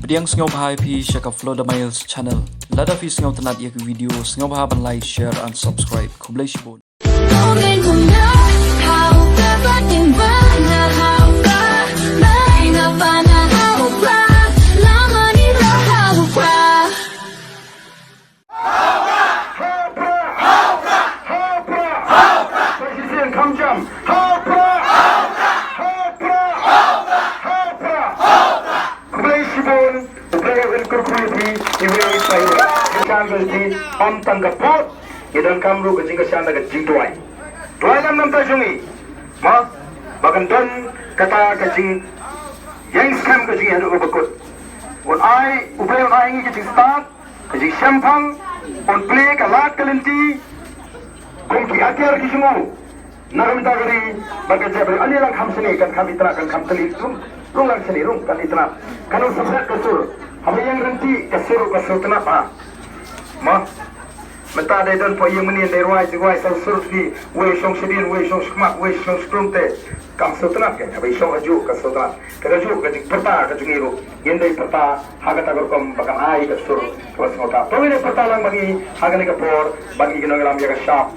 Pdiang sngewbha pi shaka FLOWDA MILES Channel. Lada fi sngewtynnad yak video sngewbha ban like, share and subscribe. Khublei Shibun. Om tangga pot, idan kamru ke jingga sian daga jing tuai. Tuai lam nam tajungi, ma bagan don kata ke jing yang scam ke jing hadu ubakut. Un ai upai un ai ke jing start ke jing shaphang, un play ke lat kelinti, kong ki akhir ki sungu. Nagam tagari bagan jabar ali lang kham sini kan kham itna kan kham teli rung lang sini rung kan itna kanu sabhat kasur. Hame yang renti kasur tna pa. Ma mata dai don po yang meni dai ruai sang surut ki we shong shidin we shong skmak we shong sprumte kam sutna ke abai shong haju ka sutna ka haju ka jing perta ka jing iru yen dai perta haga tagor kom bakam ai ka sur was mota to ne perta lang bagi haga ne ka por bagi ginong ram ya ka shop